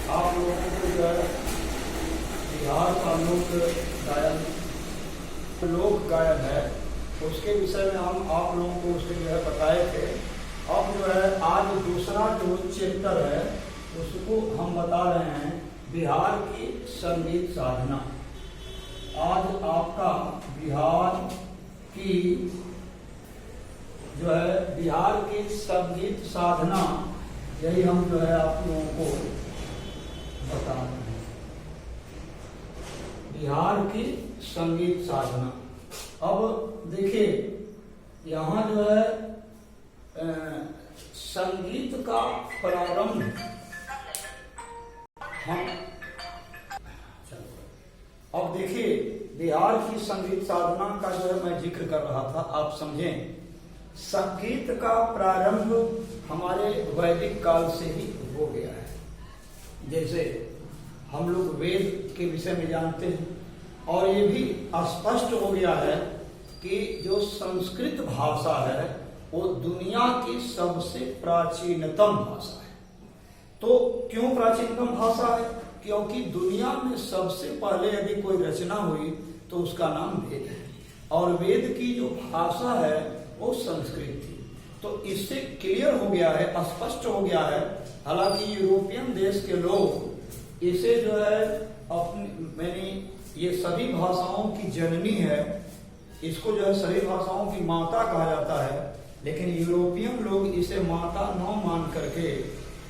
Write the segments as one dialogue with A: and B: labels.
A: आप लोगों को जो है बिहार का लोक गायन है उसके विषय में हम आप लोगों को उसके जो है बताए थे। अब जो है आज दूसरा जो चैप्टर है उसको हम बता रहे हैं बिहार की संगीत साधना। आज आपका बिहार की जो है बिहार की संगीत साधना यही हम जो है आप लोगों को बता रहे हैं। बिहार की संगीत साधना। अब देखिए यहाँ जो है संगीत का प्रारंभ हम अब देखिए बिहार की संगीत साधना का जो है मैं जिक्र कर रहा था, आप समझें। संगीत का प्रारंभ हमारे वैदिक काल से ही हो गया है। जैसे हम लोग वेद के विषय में जानते हैं और ये भी स्पष्ट हो गया है कि जो संस्कृत भाषा है वो दुनिया की सबसे प्राचीनतम भाषा है। तो क्यों प्राचीनतम भाषा है? क्योंकि दुनिया में सबसे पहले यदि कोई रचना हुई तो उसका नाम वेद है और वेद की जो भाषा है वो संस्कृत थी। तो इससे क्लियर हो गया है, स्पष्ट हो गया है। हालांकि यूरोपियन देश के लोग इसे जो है मैंने ये सभी भाषाओं की जननी है, इसको जो है सभी भाषाओं की माता कहा जाता है, लेकिन यूरोपियन लोग इसे माता न मान करके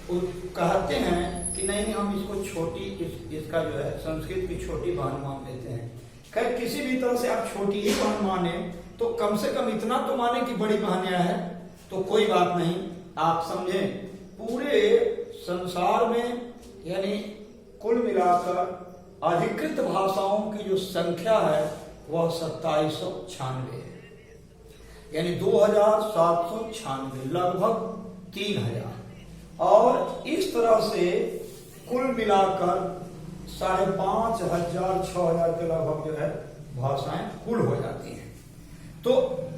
A: कहते हैं कि नहीं हम इसको छोटी इसका जो है संस्कृत की छोटी बहन मान लेते हैं। खैर किसी भी तरह से आप छोटी ही बहन माने तो कम से कम इतना तो माने कि बड़ी बहन यह है, तो कोई बात नहीं। आप समझें पूरे संसार में यानी कुल मिलाकर अधिकृत भाषाओं की जो संख्या है वह 2796 है, यानी 2796, लगभग 3000। और इस तरह से कुल मिलाकर 5500 6000 के लगभग जो है भाषाएं कुल हो जाती हैं। तो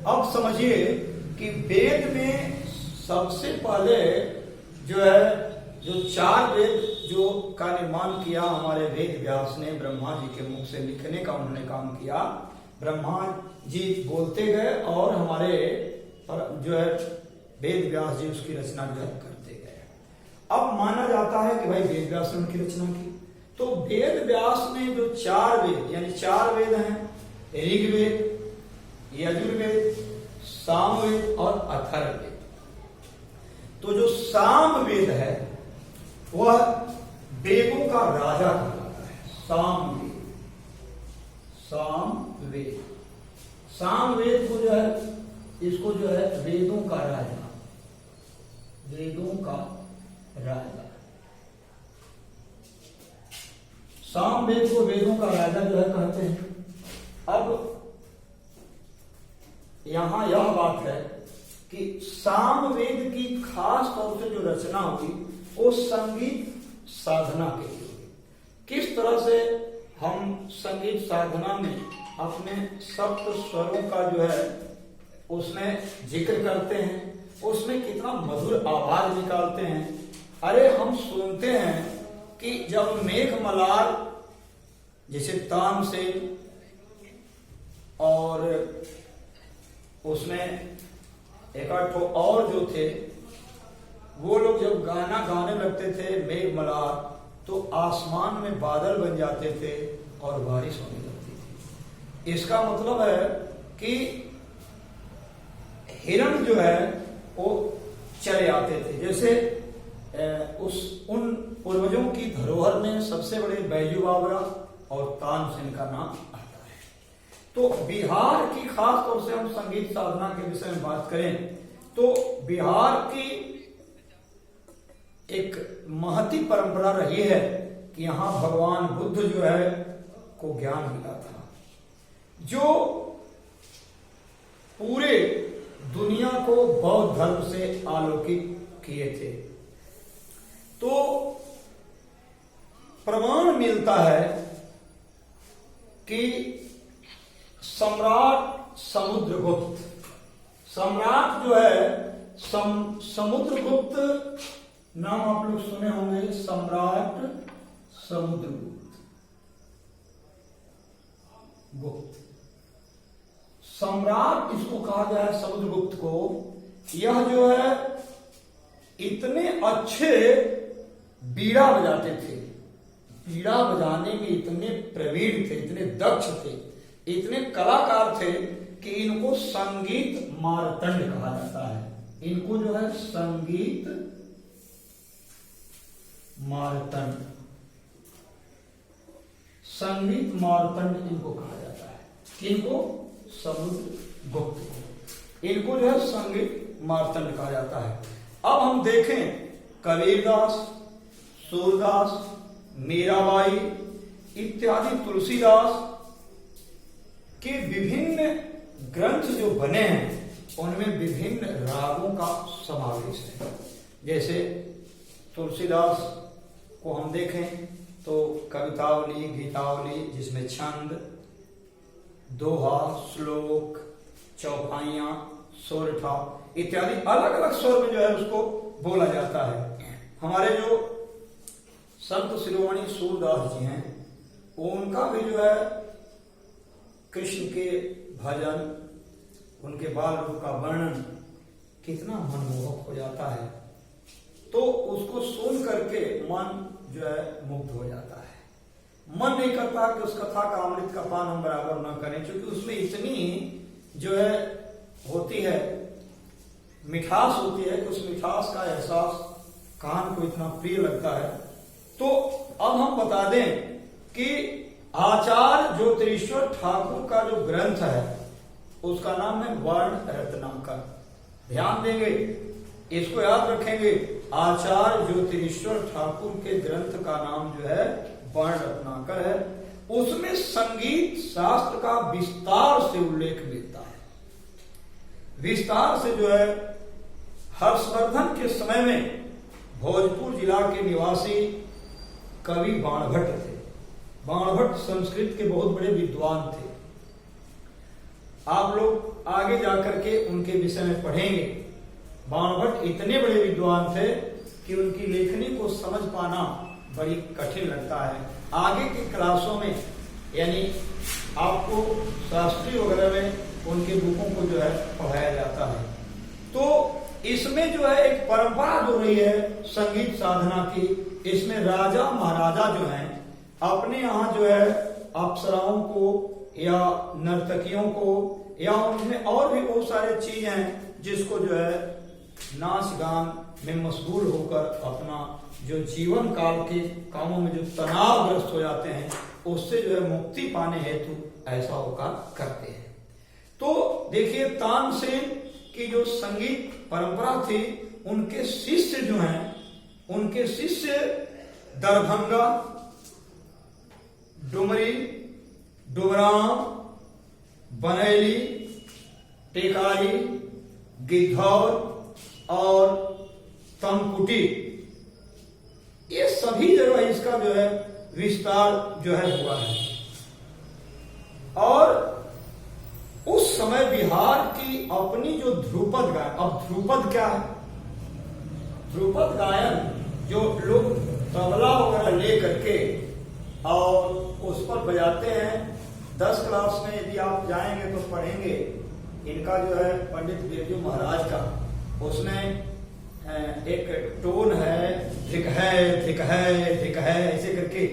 A: अब समझिए कि वेद में सबसे पहले जो है जो 4 वेद जो का निर्माण किया हमारे वेद व्यास ने, ब्रह्मा जी के मुख से लिखने का उन्होंने काम किया। ब्रह्मा जी बोलते गए और हमारे जो है वेद व्यास जी उसकी रचना जो है करते गए। अब माना जाता है कि भाई वेद व्यास ने उनकी रचना की, तो वेद व्यास ने जो 4 वेद यानी 4 वेद हैं, ऋग्वेद, यजुर्वेद, सामवेद और अथर्ववेद। तो जो सामवेद है वह वेदों का राजा कहलाता है। सामवेद सामवेद को जो है इसको जो है वेदों का राजा सामवेद को वेदों का राजा जो है कहते हैं। अब यहां यह बात है कि सामवेद की खास तौर से जो रचना हुई वो संगीत साधना के लिए हुई। किस तरह से हम संगीत साधना में अपने सप्त स्वरों का जो है उसमें जिक्र करते हैं, उसमें कितना मधुर आवाज निकालते हैं। अरे हम सुनते हैं कि जब मेघ मल्हार जैसे तानसेन और उसमें एक आध और जो थे वो लोग जब गाना गाने लगते थे मेघ मल्हार, तो आसमान में बादल बन जाते थे और बारिश होने लगती थी। इसका मतलब है कि हिरण जो है वो चले आते थे। जैसे उन पूर्वजों की धरोहर में सबसे बड़े बैजू बावरा और तानसेन का नाम आता है। तो बिहार की खास तौर से हम संगीत साधना के विषय में बात करें तो बिहार की एक महती परंपरा रही है कि यहाँ भगवान बुद्ध जो है को ज्ञान मिला था, जो पूरे दुनिया को बौद्ध धर्म से आलोकित किए थे। तो प्रमाण मिलता है कि सम्राट समुद्रगुप्त जो है समुद्रगुप्त नाम आप लोग सुने होंगे, सम्राट गुप्त। सम्राट इसको कहा गया है समुद्रगुप्त को। यह जो है इतने अच्छे बीड़ा बजाते थे, बीड़ा बजाने में इतने प्रवीण थे, इतने दक्ष थे, इतने कलाकार थे कि इनको संगीत मार्तंड कहा जाता है। इनको जो है संगीत मार्तंड, संगीत मार्तंड इनको कहा जाता है। किनको? समुद्रगुप्त को। इनको जो है संगीत मार्तंड कहा जाता है। अब हम देखें कबीरदास, सूरदास, मीराबाई इत्यादि तुलसीदास के विभिन्न ग्रंथ जो बने हैं उनमें विभिन्न रागों का समावेश है। जैसे तुलसीदास को हम देखें तो कवितावली, गीतावली जिसमें छंद, दोहा, श्लोक, चौपाइयां, सोरठा इत्यादि अलग अलग स्वर में जो है उसको बोला जाता है। हमारे जो संत शिरोमणि सूरदास जी हैं उनका भी जो है कृष्ण के भजन, उनके बाल रूप का वर्णन कितना मनमोहक हो जाता है, तो उसको सुन करके मन जो है मुग्ध हो जाता है। मन नहीं करता कि उस कथा का, अमृत का पान हम बराबर न करें, क्योंकि उसमें इतनी जो है होती है, मिठास होती है कि उस मिठास का एहसास कान को इतना प्रिय लगता है। तो अब हम बता दें कि आचार्य ज्योतिरीश्वर ठाकुर का जो ग्रंथ है उसका नाम है वर्ण रत्नाकर। ध्यान देंगे, इसको याद रखेंगे। आचार्य ज्योतिरीश्वर ठाकुर के ग्रंथ का नाम जो है वर्ण रत्नाकर है। उसमें संगीत शास्त्र का विस्तार से उल्लेख मिलता है। विस्तार से जो है हर्षवर्धन के समय में भोजपुर जिला के निवासी कवि बाणभट्ट थे। बाणभट्ट संस्कृत के बहुत बड़े विद्वान थे। आप लोग आगे जाकर के उनके विषय में पढ़ेंगे। बाणभट्ट इतने बड़े विद्वान थे कि उनकी लेखनी को समझ पाना बड़ी कठिन लगता है। आगे की क्लासों में यानी आपको शास्त्री वगैरह में उनके बुकों को जो है पढ़ाया जाता है। तो इसमें जो है एक परंपरा जो रही है संगीत साधना की, इसमें राजा महाराजा जो हैं अपने यहाँ जो है अप्सराओं को या नर्तकियों को या उनमें और भी बहुत सारे चीजें हैं जिसको जो है नाच गान में मशगूल होकर अपना जो जीवन काल के कामों में जो तनावग्रस्त हो जाते हैं उससे जो है मुक्ति पाने हेतु ऐसा होकर करते हैं। तो देखिए तानसेन की जो संगीत परंपरा थी, उनके शिष्य जो हैं, उनके शिष्य दरभंगा, डुमरी, डुमराव, बनेली, टेकारी, गिद्धौर और तमकुटी, ये सभी जगह इसका जो है विस्तार जो है हुआ है। और उस समय बिहार की अपनी जो ध्रुपद गायन, अब ध्रुपद क्या है? ध्रुपद गायन जो लोग तबला वगैरह ले करके और उस पर बजाते हैं। 10 क्लास में यदि आप जाएंगे तो पढ़ेंगे, इनका जो है पंडित बिरजू महाराज का, उसमें एक टोन है, धिक है धिक है धिक है ऐसे करके।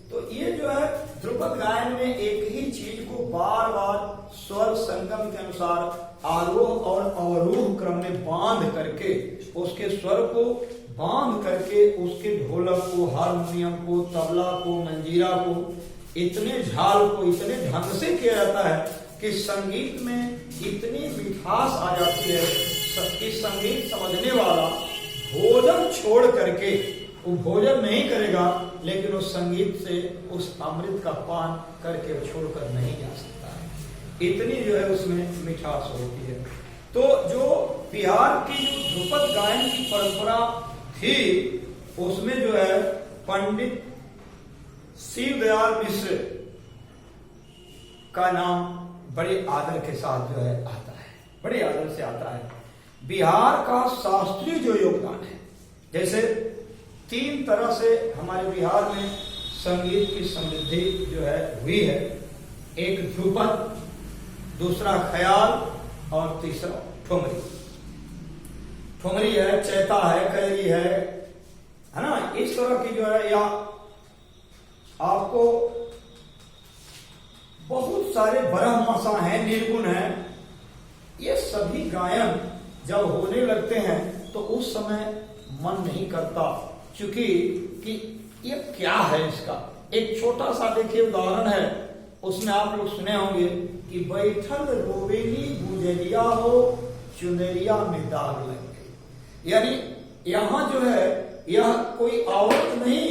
A: तो ये जो है ध्रुपद गायन में एक ही चीज को बार बार स्वर संगम के अनुसार आरोह और अवरोह क्रम में बांध करके, उसके स्वर को बांध करके उसके ढोलक को, हारमोनियम को, तबला को, मंजीरा को, इतने झाल को इतने ढंग से किया जाता है कि संगीत में इतनी मिठास आ जाती है कि संगीत समझने वाला भोजन छोड़ करके, वो भोजन नहीं करेगा लेकिन उस संगीत से उस अमृत का पान करके छोड़कर नहीं जा सकता है। इतनी जो है उसमें मिठास होती है। तो जो बिहार की जो ध्रुपद गायन की परंपरा थी उसमें जो है पंडित शिवदयाल मिश्र का नाम बड़े आदर के साथ जो है आता है, बड़े आदर से आता है। बिहार का शास्त्रीय जो योगदान है, जैसे तीन तरह से हमारे बिहार में संगीत की समृद्धि जो है हुई है। एक ध्रुपद, दूसरा ख्याल और तीसरा ठुमरी। ठुमरी है, चैता है, कैरी है ना, इस तरह की जो है, या आपको बहुत सारे ब्रह्मसा हैं, निर्गुण हैं। ये सभी गायन जब होने लगते हैं तो उस समय मन नहीं करता, क्योंकि कि ये क्या है। इसका एक छोटा सा देखिए उदाहरण है, उसमें आप लोग सुने होंगे कि बैठल रोवेली गुजरिया हो, चुनरिया में दाग लग गई। यानी यहाँ जो है, यह कोई औरत नहीं,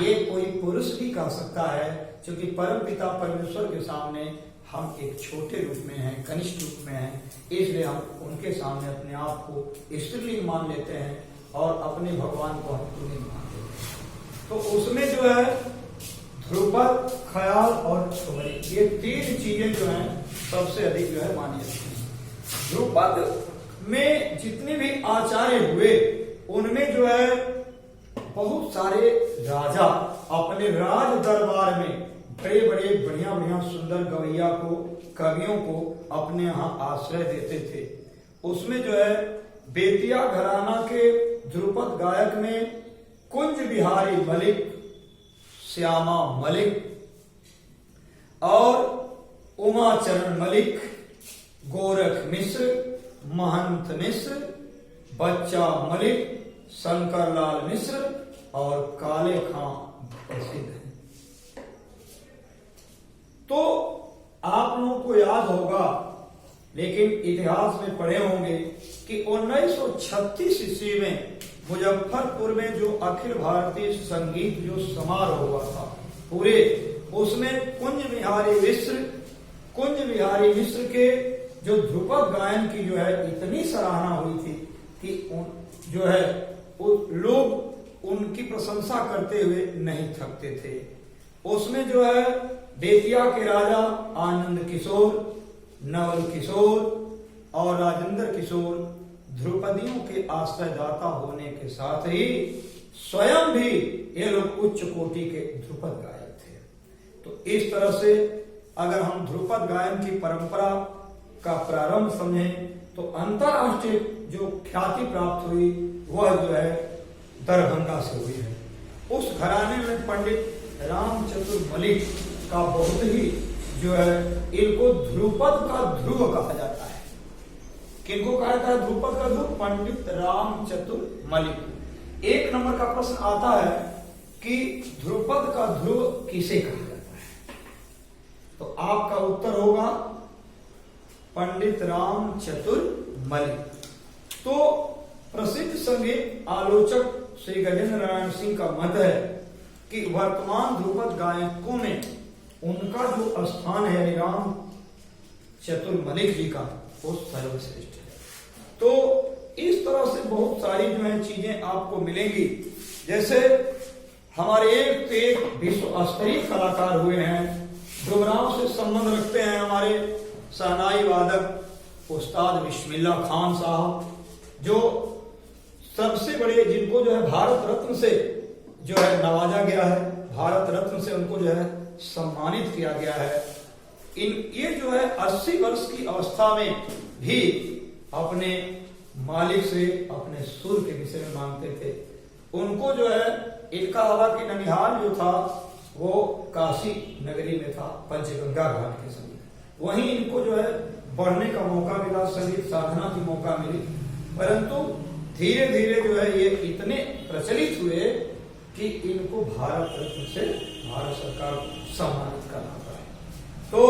A: ये कोई पुरुष भी कह सकता है, क्योंकि परम पिता परमेश्वर के सामने हम एक छोटे रूप में हैं, कनिष्ठ रूप में हैं, इसलिए हम उनके सामने अपने आप को स्त्रीलिंग मान लेते हैं और अपने भगवान को हम पुल्लिंग मान लेते हैं। तो उसमें जो है ध्रुपद, ख्याल और ठुमरी, ये तीन चीजें जो हैं सबसे अधिक जो है मानी जाती हैं। ध्रुपद में जितने भी आचार्य हुए, उनमें जो है बहुत सारे राजा अपने राज दरबार में बड़े बड़े बढ़िया बढ़िया सुंदर गवैया को, कवियों को अपने यहाँ आश्रय देते थे। उसमें जो है बेतिया घराना के ध्रुपद गायक में कुंज बिहारी मलिक, श्यामा मलिक और उमाचरण मलिक, गोरख मिश्र, महंत मिश्र, बच्चा मलिक, शंकरलाल मिश्र और काले खां प्रसिद्ध हैं। तो आप लोगों को याद होगा, लेकिन इतिहास में पढ़े होंगे कि 1936 ईस्वी में मुजफ्फरपुर में जो अखिल भारतीय संगीत जो समारोह हुआ था पूरे, उसमें कुंज बिहारी मिश्र के जो ध्रुपद गायन की जो है इतनी सराहना हुई थी कि जो है लोग उनकी प्रशंसा करते हुए नहीं थकते थे। उसमें जो है बेतिया के राजा आनंद किशोर, नवल किशोर और राजेंद्र किशोर ध्रुपदियों के आश्रयदाता होने के साथ ही स्वयं भी ये लोग उच्च कोटि के ध्रुपद गायक थे। तो इस तरह से अगर हम ध्रुपद गायन की परंपरा का प्रारंभ समझें तो अंतरराष्ट्रीय जो ख्याति प्राप्त हुई वह जो है दरभंगा से हुई है। उस घराने में पंडित रामचतुर मलिक का बहुत ही जो है, इनको ध्रुपद का ध्रुव कहा जाता है। किनको कहा जाता है ध्रुपद का ध्रुव? पंडित रामचतुर मलिक। एक नंबर का प्रश्न आता है कि ध्रुपद का ध्रुव किसे कहा जाता है? तो आपका उत्तर होगा पंडित रामचतुर मलिक। तो प्रसिद्ध संगीत आलोचक श्री गजेंद्र नारायण सिंह का मत है कि वर्तमान ध्रुपद गायकों में उनका जो स्थान है राम चतुर मलिक जी का, वो सर्वश्रेष्ठ है। तो इस तरह से बहुत सारी जो है चीजें आपको मिलेंगी। जैसे हमारे एक विश्व स्तरीय कलाकार हुए हैं, डुमरांव से संबंध रखते हैं हमारे शहनाई वादक उस्ताद बिस्मिल्लाह खान साहब, जो सबसे बड़े, जिनको जो है भारत रत्न से जो है नवाजा गया है, भारत रत्न से उनको जो है सम्मानित किया गया है। ये जो है 80 वर्ष की अवस्था में भी अपने मालिक से अपने सुर के विषय में मांगते थे। उनको जो है, इनका हालांकि ननिहाल जो था वो काशी नगरी में था, पंचगंगा घाट के समीप। वहीं इनको जो है बढ़ने का मौका मिला, संगीत साधना की मौका मिली, परंतु धीरे धीरे जो है ये इतने प्रचलित हुए कि इनको भारत रत्न से भारत सरकार सम्मानित करना पड़ा। तो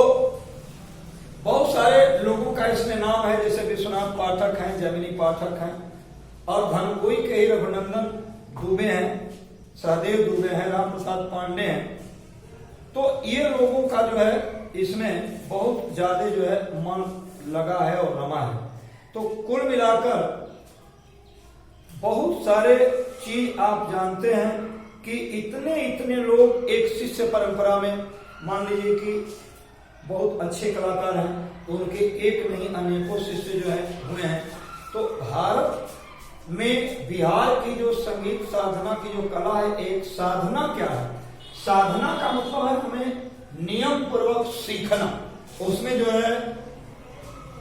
A: बहुत सारे लोगों का इसमें नाम है, जैसे विश्वनाथ पाठक हैं, जमिनी पाठक हैं और धनकोई के ही रघुनंदन दुबे हैं, सहदेव दुबे हैं, राम प्रसाद पांडे हैं। तो ये लोगों का जो है इसमें बहुत ज्यादा जो है मन लगा है और रमा है। तो कुल मिलाकर बहुत सारे चीज आप जानते हैं कि इतने लोग एक शिष्य परंपरा में, मान लीजिए कि बहुत अच्छे कलाकार हैं, तो उनके एक नहीं अनेकों शिष्य जो है हुए हैं। तो भारत में बिहार की जो संगीत साधना की जो कला है, एक साधना क्या है? साधना का मतलब है हमें नियम पूर्वक सीखना, उसमें जो है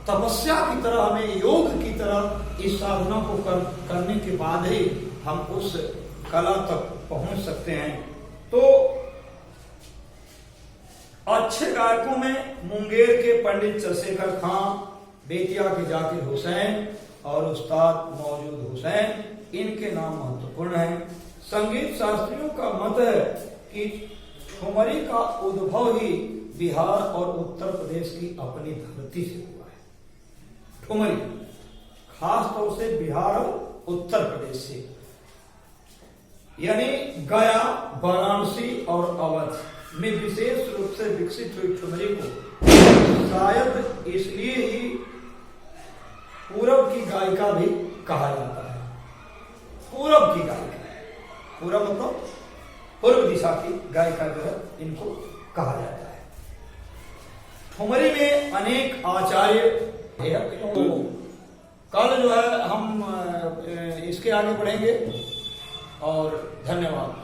A: तपस्या की तरह, हमें योग की तरह इस साधना को करने के बाद ही हम उस कला तक पहुंच सकते हैं। तो अच्छे गायकों में मुंगेर के पंडित चंद्रशेखर खां, बेतिया के जाकिर हुसैन और उस्ताद मौजूद हुसैन, इनके नाम महत्वपूर्ण हैं। संगीत शास्त्रियों का मत है कि ठुमरी का उद्भव ही बिहार और उत्तर प्रदेश की अपनी धरती से हुआ है। ठुमरी खास तौर से बिहार और उत्तर प्रदेश से, यानी गया, वाराणसी और अवध में विशेष रूप से विकसित हुई ठुमरी को शायद इसलिए ही पूरब की गायिका भी कहा जाता है। पूरब की गायिका, पूरब मतलब पूर्व दिशा की गायिका जो है, इनको कहा जाता है। ठुमरी में अनेक आचार्य हैं। तो कल जो है हम इसके आगे बढ़ेंगे और धन्यवाद।